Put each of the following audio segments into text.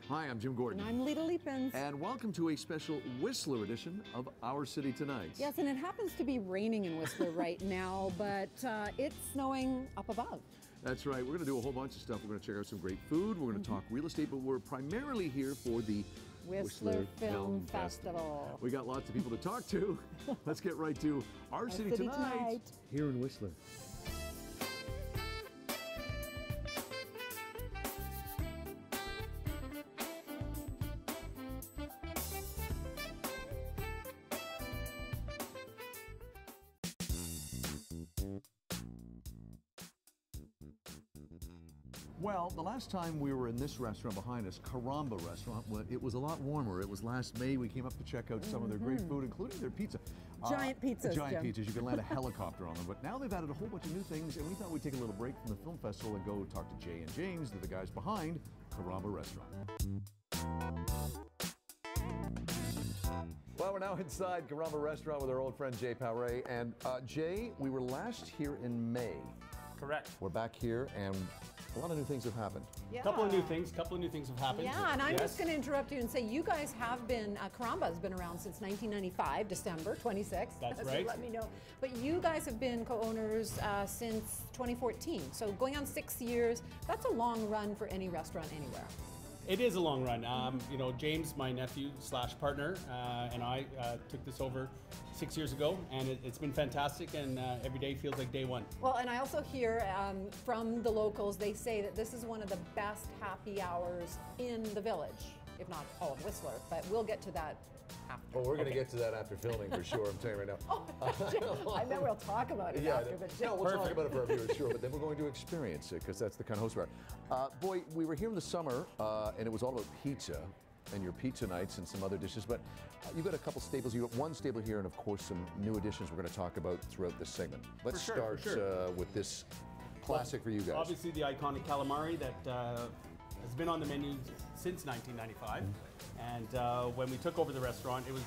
Hi, I'm Jim Gordon. And I'm Lita Leapins. And welcome to a special Whistler edition of Our City Tonight. Yes, and it happens to be raining in Whistler right now, but it's snowing up above. That's right. We're going to do a whole bunch of stuff. We're going to check out some great food. We're going to talk real estate, but we're primarily here for the Whistler Film Festival. We got lots of people to talk to. Let's get right to Our City Tonight here in Whistler. Well, the last time we were in this restaurant behind us, Kurama Restaurant, it was a lot warmer. It was last May. We came up to check out some of their great food, including their pizza. Giant pizzas, Giant Jim. pizzas. You can land a helicopter on them. But now they've added a whole bunch of new things, and we thought we'd take a little break from the film festival and go talk to Jay and James. They're the guys behind Kurama Restaurant. Well, we're now inside Kurama Restaurant with our old friend Jay Powray. And Jay, we were last here in May. Correct. We're back here, and a lot of new things have happened. Yeah. Couple of new things have happened. Yeah, and I'm just going to interrupt you and say you guys have been, Kurama has been around since 1995, December 26th. That's so right. Let me know. But you guys have been co-owners since 2014. So going on 6 years, that's a long run for any restaurant anywhere. It is a long run. You know, James, my nephew / partner, and I took this over 6 years ago, and it's been fantastic, and every day feels like day one. Well, and I also hear from the locals, they say that this is one of the best happy hours in the village, if not all of Whistler, but we'll get to that after. Well, we're going to get to that after filming for sure, I'm telling you right now. I know we'll talk about it after, but no, we'll talk about it for our viewers, sure, but then we're going to experience it, because that's the kind of host we are. Boy, we were here in the summer, and it was all about pizza, and your pizza nights and some other dishes, but you've got a couple staples. You've got one staple here, and of course some new additions we're going to talk about throughout this segment. Let's start with this classic for you guys. Obviously the iconic calamari that has been on the menu since 1995, and when we took over the restaurant, it was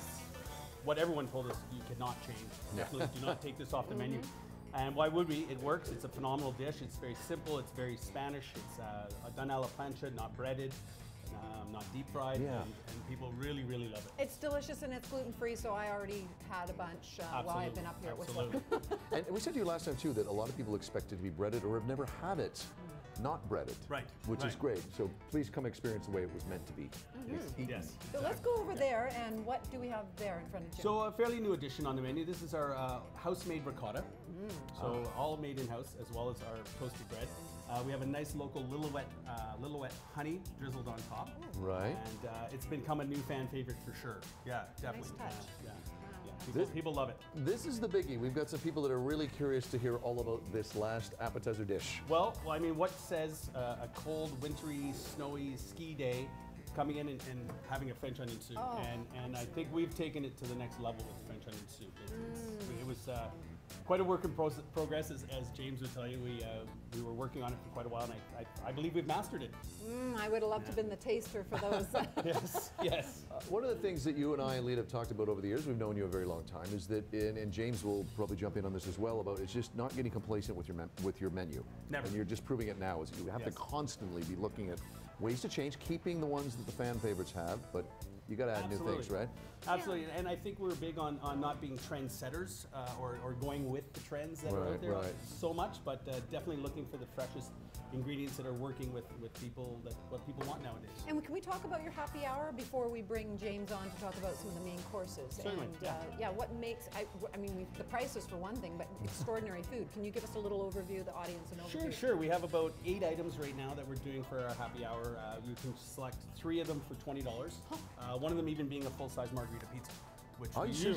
what everyone told us you could not change. Definitely do not take this off the menu. And why would we? It works. It's a phenomenal dish. It's very simple. It's very Spanish. It's done a la plancha, not breaded. Not deep fried, and people really, really love it. it's delicious and it's gluten-free, so I already had a bunch while I've been up here at Whistler. And we said to you last time too that a lot of people expect it to be breaded or have never had it not breaded, which is great. So please come experience the way it was meant to be. Yes. So let's go over there, and what do we have there in front of you? So a fairly new addition on the menu. This is our house-made ricotta. So all made in-house, as well as our toasted bread. We have a nice local Lillooet honey drizzled on top. Right. And it's become a new fan favorite for sure. Yeah, definitely. Nice touch. People love it. This is the biggie. We've got some people that are really curious to hear all about this last appetizer dish. Well, I mean, what says a cold, wintry, snowy ski day coming in and having a French onion soup? And I think we've taken it to the next level with French onion soup. It was quite a work in progress, as James would tell you. We were working on it for quite a while, and I believe we've mastered it. I would have loved to have been the taster for those. Yes. One of the things that you and I and Lita have talked about over the years, we've known you a very long time, is that, and James will probably jump in on this as well, about it's just not getting complacent with your menu. Never. And you're just proving it now, is you have to constantly be looking at ways to change, keeping the ones that the fan favorites have, but you got to add new things, right? Absolutely, and I think we're big on not being trendsetters or going with the trends that are out there so much, but definitely looking for the freshest ingredients that are working with people, what people want nowadays. And can we talk about your happy hour before we bring James on to talk about some of the main courses? Certainly. And what makes, I mean, the prices for one thing, but extraordinary food. Can you give us a little overview of the audience and overview? Sure. We have about 8 items right now that we're doing for our happy hour. You can select 3 of them for $20. One of them even being a full-size margarita pizza, which we usually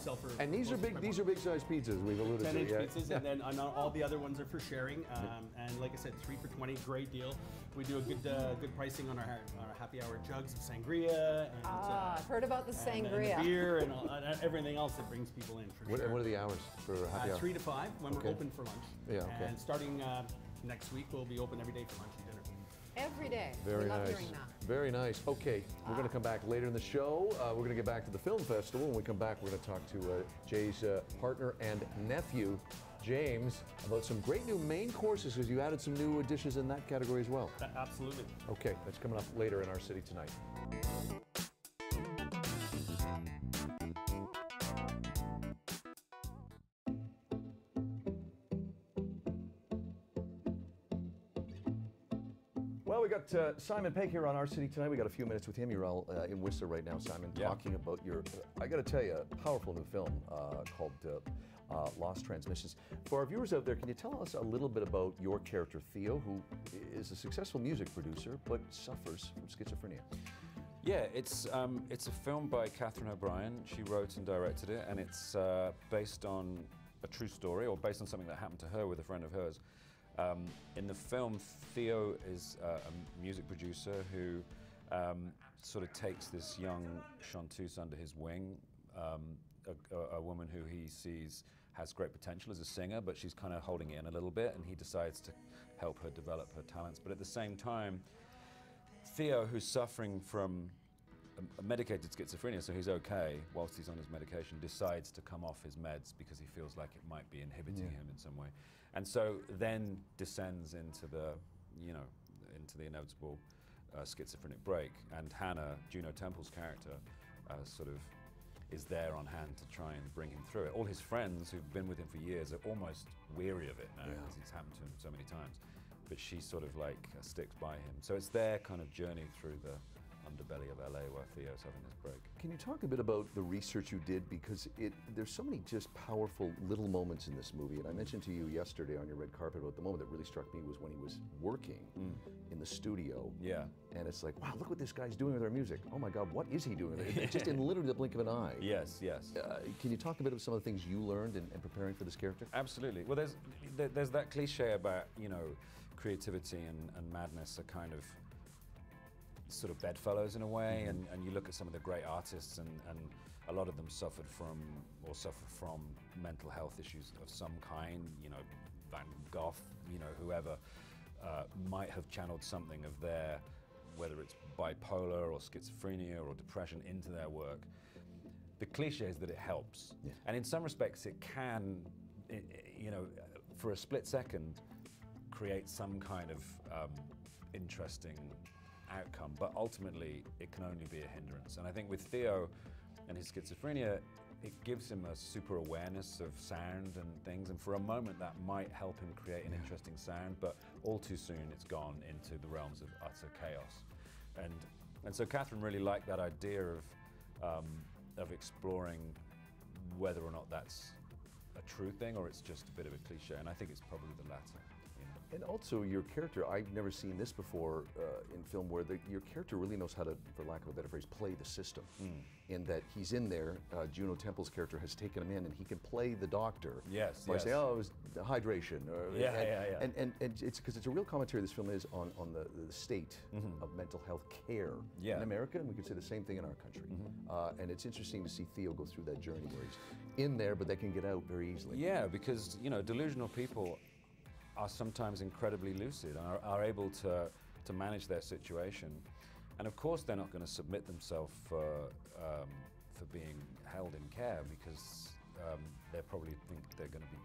sell for. And these are big size pizzas. We've alluded to 10-inch pizzas, and then all the other ones are for sharing. And like I said, 3 for $20, great deal. We do a good pricing on our happy hour jugs of sangria. And, I've heard about the sangria. And beer and everything else that brings people in for sure. And what are the hours for happy hour? 3 to 5 when we're open for lunch. And starting next week, we'll be open every day for lunch and dinner. Every day. Very love nice. hearing that. Very nice. Okay, we're going to come back later in the show. We're going to get back to the film festival. When we come back, we're going to talk to Jay's partner and nephew, James about some great new main courses, because you added some new dishes in that category as well. Absolutely. Okay, that's coming up later in our city tonight. Well, we got Simon Pegg here on Our City Tonight. We got a few minutes with him. You're all in Whistler right now, Simon, talking about your, I got to tell you, a powerful new film called Lost Transmissions. For our viewers out there, can you tell us a little bit about your character, Theo, who is a successful music producer, but suffers from schizophrenia? Yeah, it's a film by Catherine O'Brien. She wrote and directed it, and it's based on a true story, or based on something that happened to her with a friend of hers. In the film, Theo is a music producer who sort of takes this young chanteuse under his wing, a woman who he sees has great potential as a singer, but she's kind of holding it in a little bit, and he decides to help her develop her talents. But at the same time, Theo, who's suffering from a medicated schizophrenia, so he's okay whilst he's on his medication, decides to come off his meds because he feels like it might be inhibiting him in some way. And so then descends into the, into the inevitable schizophrenic break. And Hannah, Juno Temple's character, sort of is there on hand to try and bring him through it. All his friends who've been with him for years are almost weary of it now because it's happened to him so many times. But she sort of like sticks by him. So it's their kind of journey through the underbelly of LA where Theo's having this break. Can you talk a bit about the research you did? Because there's so many just powerful little moments in this movie. And I mentioned to you yesterday on your red carpet about the moment that really struck me was when he was working in the studio. Yeah. And it's like, wow, look what this guy's doing with our music. Oh my God, what is he doing with it? Just in literally the blink of an eye. Yes, yes. Can you talk a bit of some of the things you learned in preparing for this character? Absolutely. Well, there's that cliche about, creativity and madness are kind of sort of bedfellows in a way, and you look at some of the great artists, and a lot of them suffer from mental health issues of some kind. Van Gogh, whoever might have channeled something of their, whether it's bipolar or schizophrenia or depression, into their work. The cliche is that it helps, and in some respects it can, for a split second, create some kind of interesting outcome, but ultimately it can only be a hindrance. And I think with Theo and his schizophrenia, it gives him a super awareness of sound and things, and for a moment that might help him create an interesting sound, but all too soon it's gone into the realms of utter chaos. And so Catherine really liked that idea of exploring whether or not that's a true thing or it's just a bit of a cliche, and I think it's probably the latter. And also your character, I've never seen this before in film, where your character really knows how to, for lack of a better phrase, play the system. In that he's in there, Juno Temple's character has taken him in, and he can play the doctor. Yes, by saying, oh, it was hydration. Or, and it's because it's a real commentary, this film is, on the state of mental health care in America, and we could say the same thing in our country. And it's interesting to see Theo go through that journey where he's in there, but they can get out very easily. Yeah, because, delusional people are sometimes incredibly lucid and are able to manage their situation, and of course they're not going to submit themselves for being held in care, because they probably think they're going to be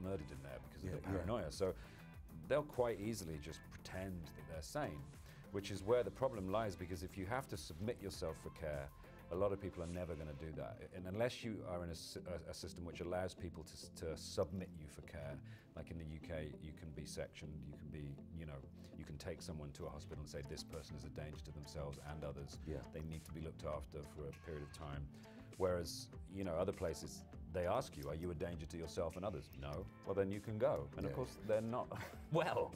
murdered in there because of the paranoia. So they'll quite easily just pretend that they're sane, which is where the problem lies, because if you have to submit yourself for care, a lot of people are never going to do that. And unless you are in a system which allows people to submit you for care, like in the UK, you can be sectioned, you can be, you can take someone to a hospital and say this person is a danger to themselves and others. They need to be looked after for a period of time. Whereas, other places, they ask you, are you a danger to yourself and others? No. Well, then you can go. And of course, they're not. Well,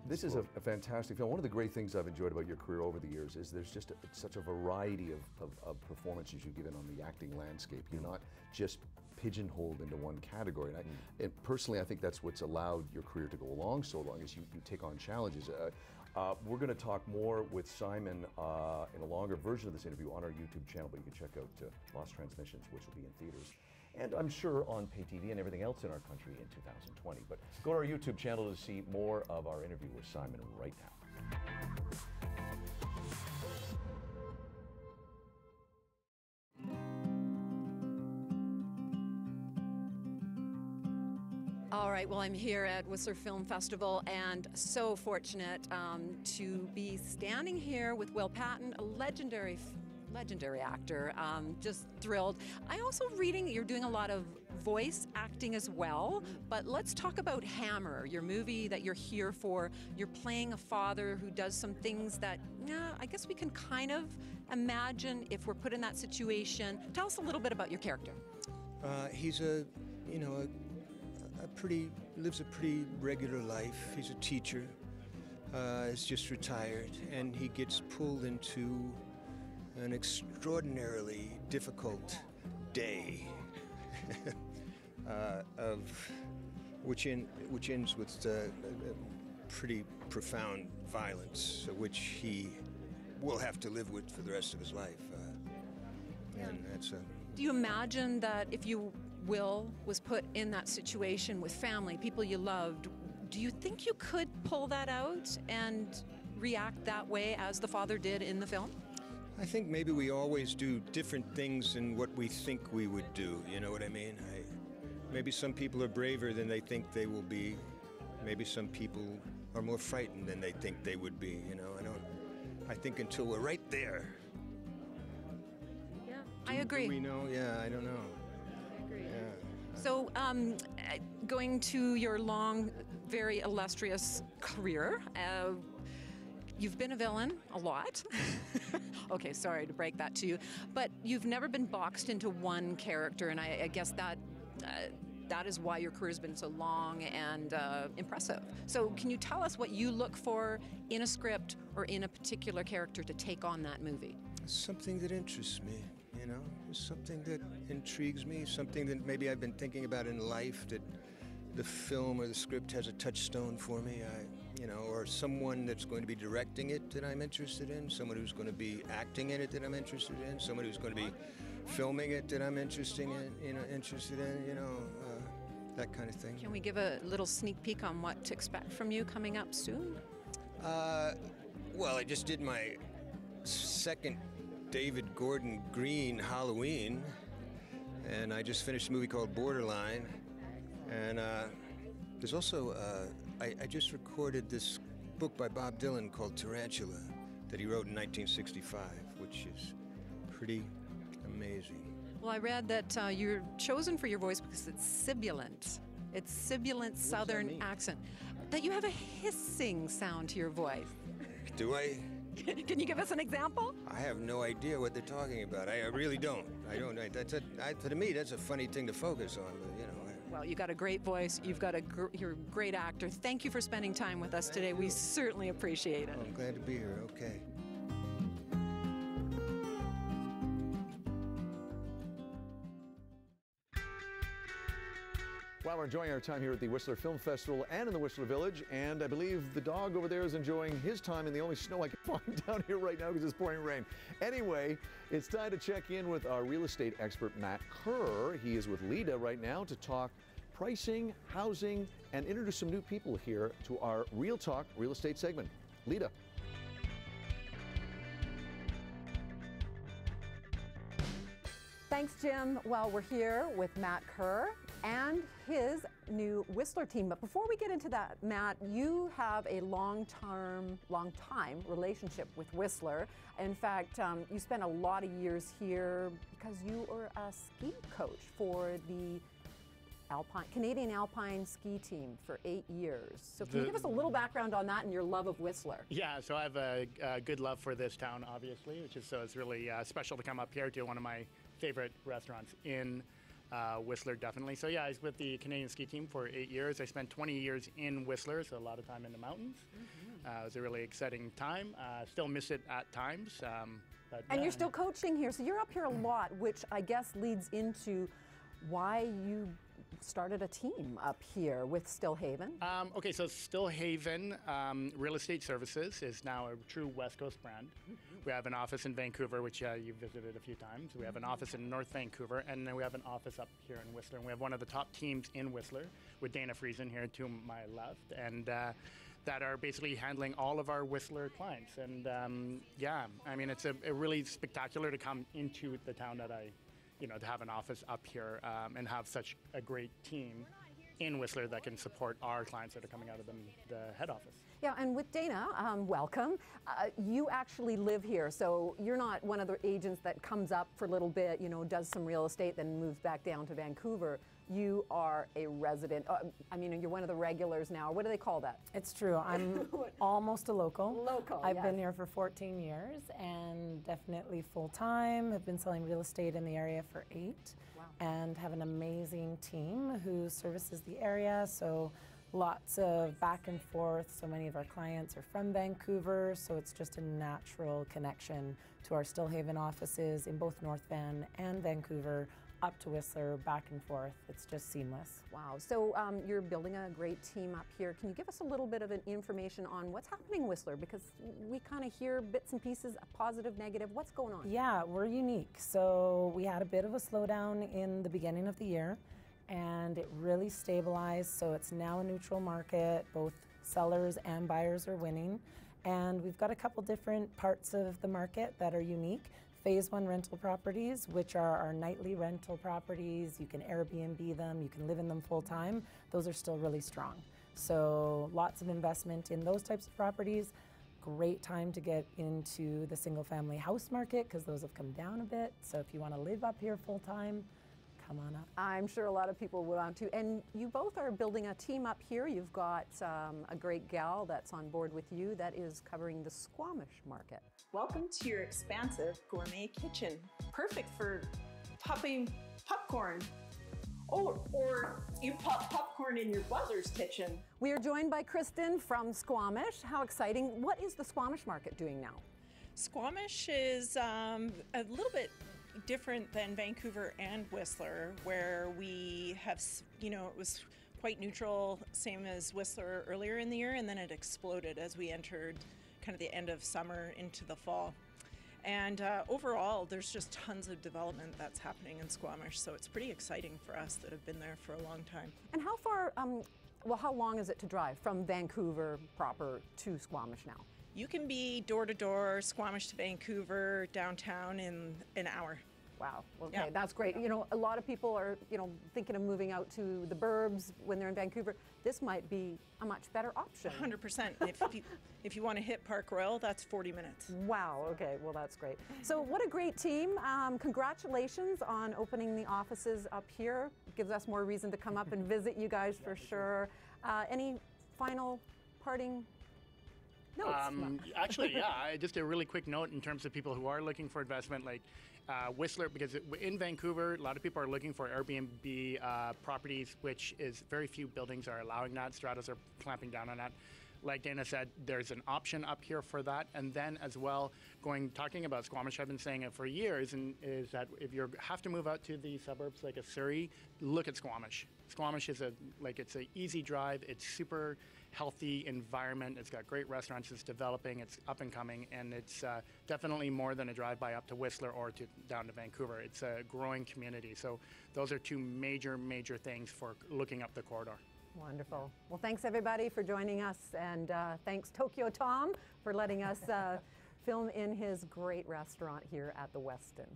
this is a fantastic film. One of the great things I've enjoyed about your career over the years is there's just such a variety of performances you've given on the acting landscape. You're not just pigeonholed into one category. And personally, I think that's what's allowed your career to go along so long, is you take on challenges. We're going to talk more with Simon in a longer version of this interview on our YouTube channel, but you can check out Lost Transmissions, which will be in theaters, and I'm sure on pay TV and everything else in our country in 2020. But go to our YouTube channel to see more of our interview with Simon right now. All right, well, I'm here at Whistler Film Festival and so fortunate to be standing here with Will Patton, a legendary actor. Just thrilled. I also reading you're doing a lot of voice acting as well, but let's talk about Hammer, your movie that you're here for. You're playing a father who does some things that, I guess we can kind of imagine if we're put in that situation. Tell us a little bit about your character. He's lives a pretty regular life. He's a teacher. He's just retired, and he gets pulled into an extraordinarily difficult day, which ends with pretty profound violence, which he will have to live with for the rest of his life. And that's Do you imagine that if Will was put in that situation with family, people you loved, do you think you could pull that out and react that way as the father did in the film? I think maybe we always do different things than what we think we would do, you know what I mean? Maybe some people are braver than they think they will be. Maybe some people are more frightened than they think they would be, you know? I think until we're right there. Yeah, I agree. Do we know? Yeah, I don't know. I agree. Yeah. So, going to your long, very illustrious career, you've been a villain a lot. Okay, sorry to break that to you, but you've never been boxed into one character, and I guess that is why your career's been so long and impressive. So can you tell us what you look for in a script or in a particular character to take on that movie? Something that interests me, you know, something that intrigues me, something that maybe I've been thinking about in life that the film or the script has a touchstone for me, or someone that's going to be directing it that I'm interested in, someone who's going to be acting in it that I'm interested in, someone who's going to be filming it that I'm interested in, that kind of thing. Can we give a little sneak peek on what to expect from you coming up soon? Well, I just did my second David Gordon Green Halloween, and I just finished a movie called Borderline, and there's also, I just recorded this book by Bob Dylan called Tarantula that he wrote in 1965, which is pretty amazing. Well, I read that you're chosen for your voice because it's sibilant. It's sibilant Southern accent. That you have a hissing sound to your voice. Do I? Can you give us an example? I have no idea what they're talking about. I really don't. To me, that's a funny thing to focus on, but, Well, you got a great voice. You're a great actor. Thank you for spending time with us today. We certainly appreciate it. I'm glad to be here. Okay. Well, we're enjoying our time here at the Whistler Film Festival and in the Whistler Village, and I believe the dog over there is enjoying his time in the only snow I can find down here right now because it's pouring rain. Anyway, it's time to check in with our real estate expert, Matt Kerr. He is with Lida right now to talk pricing, housing, and introduce some new people here to our Real Talk real estate segment. Lida. Thanks, Jim. Well, we're here with Matt Kerr and his new Whistler team. But before we get into that, Matt, you have a long time relationship with Whistler. In fact, you spent a lot of years here because you were a ski coach for the Canadian Alpine ski team for 8 years. So can you give us a little background on that and your love of Whistler? Yeah, so I have a good love for this town, obviously, so it's really special to come up here to one of my favorite restaurants in Whistler, definitely. So yeah, I was with the Canadian ski team for 8 years. I spent 20 years in Whistler, so a lot of time in the mountains. It was a really exciting time. Still miss it at times. And you're still coaching here, so you're up here a lot, which I guess leads into why you started a team up here with Stillhaven. Okay, so Stillhaven Real Estate Services is now a true West Coast brand. We have an office in Vancouver, which you've visited a few times. We have an office in North Vancouver, and then we have an office up here in Whistler. And we have one of the top teams in Whistler with Dana Friesen here to my left, and that are basically handling all of our Whistler clients. And yeah, I mean, it's a really spectacular to come into the town that to have an office up here and have such a great team in Whistler that can support our clients that are coming out of the head office. Yeah, and with Dana, welcome. You actually live here, so you're not one of the agents that comes up for a little bit, you know, does some real estate, then moves back down to Vancouver. You are a resident. I mean, you're one of the regulars now. What do they call that? It's true. I'm almost a local. Local, I've yes. been here for 14 years and definitely full-time. I've been selling real estate in the area for 8. Wow. And have an amazing team who services the area. So lots of back and forth. So many of our clients are from Vancouver, so it's just a natural connection to our Stillhaven offices in both North Van and Vancouver, up to Whistler, back and forth. It's just seamless. Wow. So you're building a great team up here. Can you give us a little bit of an information on what's happening in Whistler? Because we kind of hear bits and pieces, positive, negative. What's going on? Yeah, we're unique. So we had a bit of a slowdown in the beginning of the year, and it really stabilized. So it's now a neutral market. Both sellers and buyers are winning. And we've got a couple different parts of the market that are unique. Phase 1 rental properties, which are our nightly rental properties. You can Airbnb them, you can live in them full time. Those are still really strong. So lots of investment in those types of properties. Great time to get into the single family house market because those have come down a bit. So if you want to live up here full time, come on up. I'm sure a lot of people would want to. And you both are building a team up here. You've got a great gal that's on board with you that is covering the Squamish market. Welcome to your expansive gourmet kitchen. Perfect for popping popcorn. Oh, or you pop popcorn in your brother's kitchen. We are joined by Kristen from Squamish. How exciting. What is the Squamish market doing now? Squamish is a little bit different than Vancouver and Whistler, where we have, you know, it was quite neutral, same as Whistler earlier in the year, and then it exploded as we entered kind of the end of summer into the fall. And overall, there's just tons of development that's happening in Squamish, so it's pretty exciting for us that have been there for a long time. And how far, well, how long is it to drive from Vancouver proper to Squamish now? You can be door to door, Squamish to Vancouver, downtown in an hour. Wow. Okay, Yeah. that's great. You know, a lot of people are, you know, thinking of moving out to the burbs when they're in Vancouver. This might be a much better option. 100%. If you want to hit Park Royal, that's 40 minutes. Wow. Okay. Well, that's great. So, what a great team! Congratulations on opening the offices up here. It gives us more reason to come up and visit you guys for sure. Any final parting notes? Actually, yeah, just a really quick note in terms of people who are looking for investment, like Whistler, because in Vancouver, a lot of people are looking for Airbnb properties, which is very few buildings are allowing that. Stratas are clamping down on that. Like Dana said, there's an option up here for that. And then as well, talking about Squamish, I've been saying it for years, and is that if you have to move out to the suburbs like a Surrey, look at Squamish. Squamish is it's an easy drive. It's super healthy environment. It's got great restaurants. It's developing. It's up and coming, and it's definitely more than a drive-by up to Whistler or down to Vancouver. It's a growing community. So those are two major things for looking up the corridor. Wonderful. Well, thanks everybody for joining us, and thanks Tokyo Tom for letting us film in his great restaurant here at the Westin.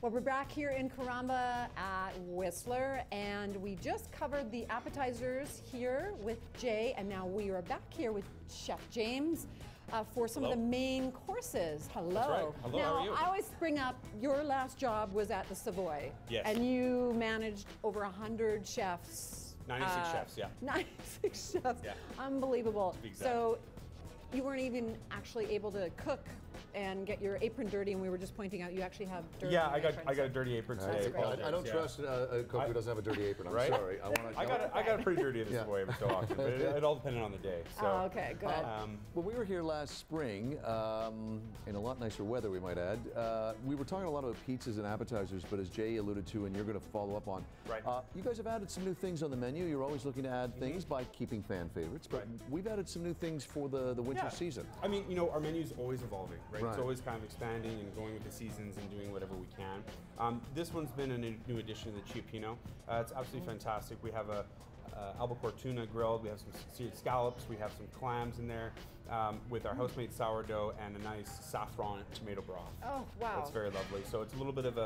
Well, we're back here in Kurama at Whistler, and we just covered the appetizers here with Jay, and now we are back here with Chef James for some of the main courses. Hello. That's right. Hello, now, how are you? I always bring up your last job was at the Savoy. Yes. And you managed over 100 chefs. 96 chefs, yeah. 96 chefs. Yeah. Unbelievable. To be exact. So you weren't even actually able to cook and get your apron dirty, and we were just pointing out you actually have dirty Yeah, I aprons. got a dirty apron That's today. great. I don't Yeah. trust a cook who doesn't have a dirty apron. I'm Right? sorry. I got a pretty dirty this way every so often, but it all depended on the day. So, Oh, okay, good. When we were here last spring, in a lot nicer weather, we might add, we were talking a lot about pizzas and appetizers, but as Jay alluded to, and you're going to follow up on, Right. You guys have added some new things on the menu. You're always looking to add things by keeping fan favorites, but we've added some new things for the winter season. I mean, you know, our menu's always evolving, right? Right. It's always kind of expanding and going with the seasons and doing whatever we can. This one's been a new addition to the Chiapino. It's absolutely fantastic. We have albacore tuna grilled. We have some seared scallops. We have some clams in there with our house-made sourdough and a nice saffron tomato broth. Oh, wow. It's very lovely. So it's a little bit of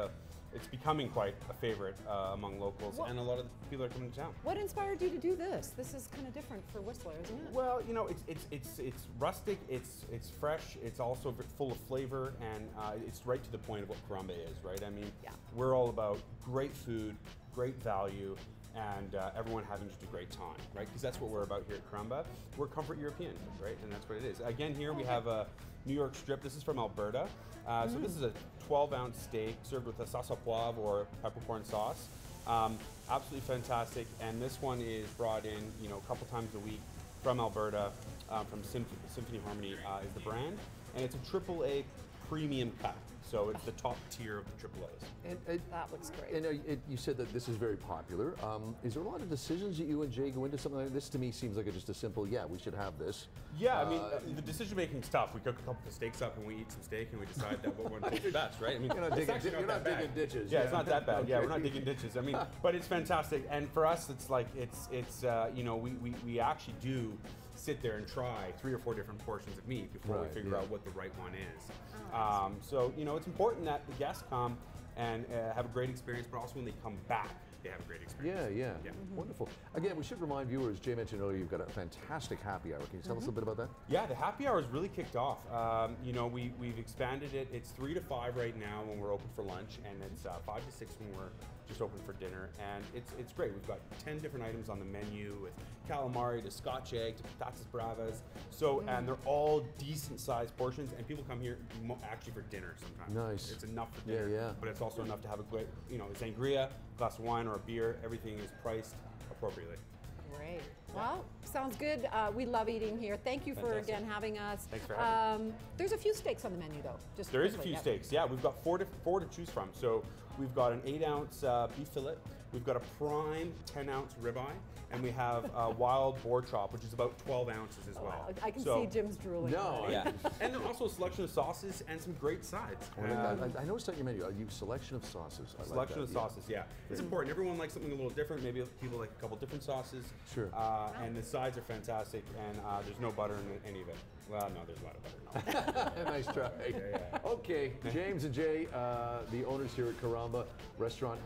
it's becoming quite a favorite among locals, and a lot of the people are coming to town. What inspired you to do this? This is kind of different for Whistler, isn't it? Well, you know, it's rustic, it's fresh, it's also full of flavor, and it's right to the point of what Kurama is, right? I mean, we're all about great food, great value, and everyone having just a great time, right? Because that's what we're about here at Kurama. We're comfort European, right? And that's what it is. Again, here we have a New York strip. This is from Alberta. So this is a 12-ounce steak served with a sauce au poivre or peppercorn sauce. Absolutely fantastic. And this one is brought in, you know, a couple times a week from Alberta, from Symphony Harmony is the brand. And it's a AAA premium cut. So it's the top tier of the AAAs. And that looks great. And you said that this is very popular. Is there a lot of decisions that you and Jay go into something like this? To me, seems like just a simple, yeah, we should have this. Yeah, I mean, the decision-making stuff. We cook a couple of steaks up and we eat some steak and we decide that what one tastes best, right? I mean, you're not digging ditches. Yeah, it's not that bad. Okay. Yeah, we're not digging ditches. I mean, but it's fantastic. And for us, it's like it's you know, we actually do sit there and try 3 or 4 different portions of meat before we figure out what the right one is. So, you know, it's important that the guests come and have a great experience, but also when they come back, they have a great experience. Yeah. Wonderful. Again, we should remind viewers, Jay mentioned earlier, you've got a fantastic happy hour. Can you tell us a little bit about that? Yeah, the happy hour has really kicked off. You know, we've expanded it. It's 3 to 5 right now when we're open for lunch, and it's 5 to 6 when we're just open for dinner. And it's great. We've got 10 different items on the menu, with calamari to Scotch egg to patatas bravas. So, and they're all decent sized portions, and people come here actually for dinner sometimes. Nice. It's enough for dinner, but it's also enough to have a great, you know, sangria, glass of wine or a beer. Everything is priced appropriately. Great. Well, sounds good. We love eating here. Thank you for again having us. Thanks for having me. There's a few steaks on the menu though. Just there is a few steaks. Yeah, we've got four to choose from. So we've got an 8-ounce beef fillet. We've got a prime 10-ounce ribeye, and we have a wild boar chop, which is about 12 ounces as well. I can see Jim's drooling. No, and then also a selection of sauces and some great sides. I noticed on your menu, you selection of sauces. Selection of sauces, yeah. It's important. Everyone likes something a little different. Maybe people like a couple different sauces. Sure. And the sides are fantastic, and there's no butter in any of it. Well, no, there's a lot of butter. No. Nice try. Okay, James and Jay, the owners here at Kurama Restaurant,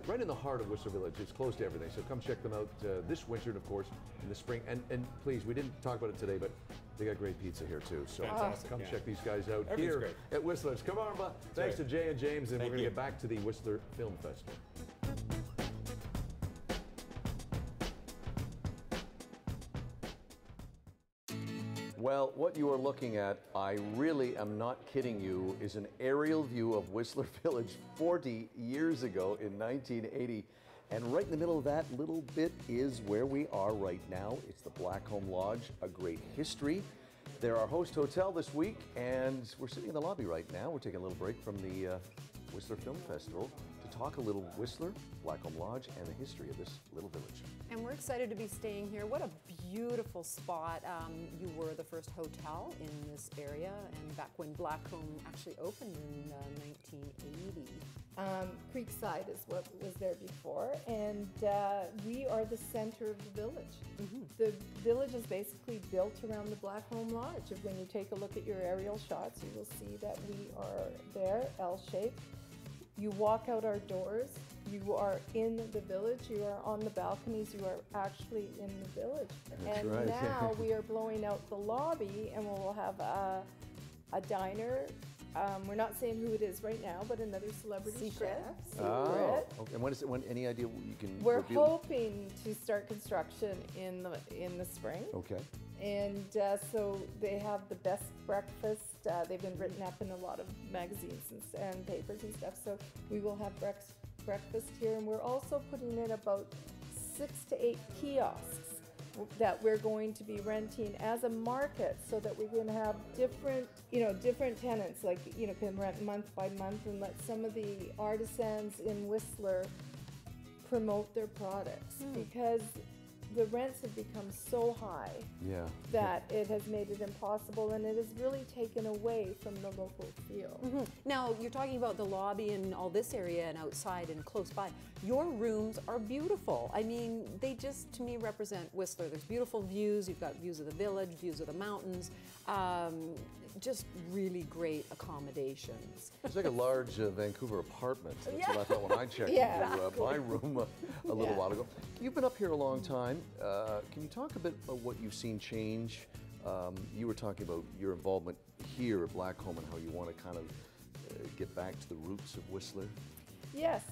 right in the heart of Whistler Village. It's close to everything, so come check them out this winter and, of course, in the spring. And please, we didn't talk about it today, but they got great pizza here, too. So come check these guys out here at Whistler's. Kurama. Thanks to Jay and James, and we're going to get back to the Whistler Film Festival. Well, what you are looking at, I really am not kidding you, is an aerial view of Whistler Village 40 years ago in 1980. And right in the middle of that little bit is where we are right now. It's the Blackcomb Lodge, a great history. They're our host hotel this week, and we're sitting in the lobby right now. We're taking a little break from the Whistler Film Festival to talk a little Whistler, Blackcomb Lodge, and the history of this little village. And we're excited to be staying here. What a beautiful spot. You were the first hotel in this area, and back when Blackcomb actually opened in 1980. Creekside is what was there before, and we are the center of the village. The village is basically built around the Blackcomb Lodge. When you take a look at your aerial shots, you will see that we are there, L-shaped. You walk out our doors, you are in the village, you are on the balconies, you are actually in the village. That's right. Now we are blowing out the lobby, and we'll have a diner. We're not saying who it is right now, but another celebrity chef. Oh, okay. And when is it? Any idea you can We're reveal? hoping to start construction in the spring. Okay. And so they have the best breakfast. They've been written up in a lot of magazines and papers and stuff. So we will have breakfast here, and we're also putting in about 6 to 8 kiosks that we're going to be renting as a market, so that we can have different tenants, like, can rent month by month, and let some of the artisans in Whistler promote their products, because the rents have become so high that it has made it impossible, and it has really taken away from the local feel. Now, you're talking about the lobby and all this area and outside and close by. Your rooms are beautiful. I mean, they just, to me, represent Whistler. There's beautiful views. You've got views of the village, views of the mountains. Just really great accommodations. It's like a large Vancouver apartment. That's what I thought when I checked into my room a little while ago. You've been up here a long time. Can you talk a bit about what you've seen change? You were talking about your involvement here at Blackcomb and how you want to kind of get back to the roots of Whistler. Yes,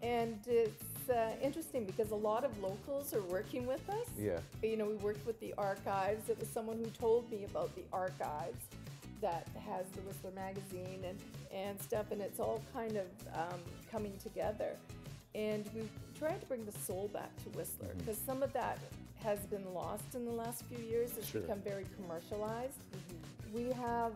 and it's interesting because a lot of locals are working with us. Yeah. You know, we worked with the archives. It was someone who told me about the archives that has the Whistler magazine and stuff, and it's all kind of coming together. And we've tried to bring the soul back to Whistler because some of that has been lost in the last few years. It's become very commercialized. We have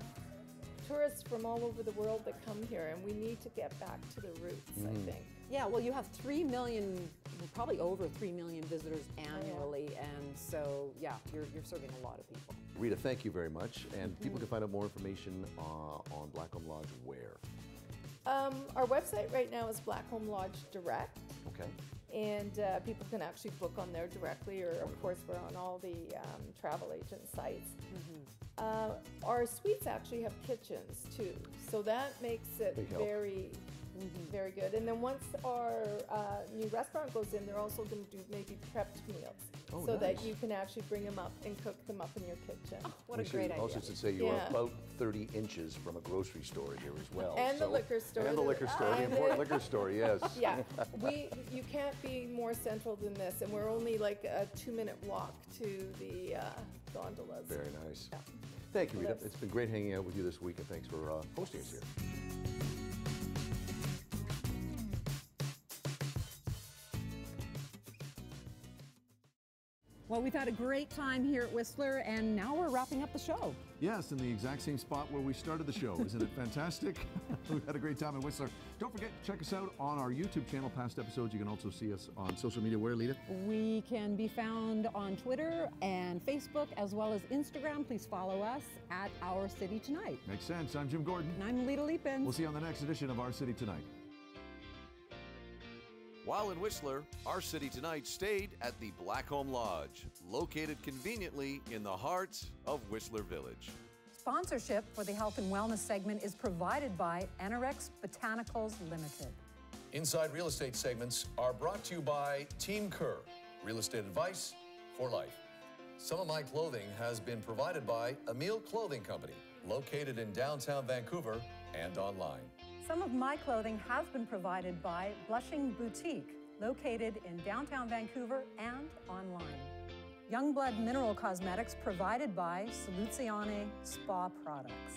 tourists from all over the world that come here, and we need to get back to the roots, I think. Yeah, well, you have 3 million, probably over 3 million visitors annually, and so, yeah, you're serving a lot of people. Rita, thank you very much. And people can find out more information on Blackcomb Lodge where? Our website right now is Blackcomb Lodge Direct. Okay. And people can actually book on there directly, or of course we're on all the travel agent sites. Our suites actually have kitchens too, so that makes it very, very good. And then once our new restaurant goes in, they're also going to do maybe prepped meals, so that you can actually bring them up and cook them up in your kitchen. Oh, what a great idea. Also should say you are about 30 inches from a grocery store here as well. And the liquor store. And the liquor store, the important liquor store, yes. Yeah, you can't be more central than this, and we're only like a 2-minute walk to the gondolas. Very nice. Yeah. Thank you, Rita. It's been great hanging out with you this week, and thanks for hosting us here. Well, we've had a great time here at Whistler, and now we're wrapping up the show. Yes, in the exact same spot where we started the show. Isn't it fantastic? We've had a great time in Whistler. Don't forget to check us out on our YouTube channel, past episodes. You can also see us on social media. Where, Lita? We can be found on Twitter and Facebook, as well as Instagram. Please follow us at Our City Tonight. Makes sense. I'm Jim Gordon. And I'm Lita Leapin. We'll see you on the next edition of Our City Tonight. While in Whistler, Our City Tonight stayed at the Blackcomb Lodge, located conveniently in the heart of Whistler Village. Sponsorship for the Health and Wellness segment is provided by Enerex Botanicals Limited. Inside Real Estate segments are brought to you by Team Kerr, real estate advice for life. Some of my clothing has been provided by Emile Clothing Company, located in downtown Vancouver and online. Some of my clothing has been provided by Blushing Boutique, located in downtown Vancouver and online. Youngblood Mineral Cosmetics provided by Soluzione Spa Products.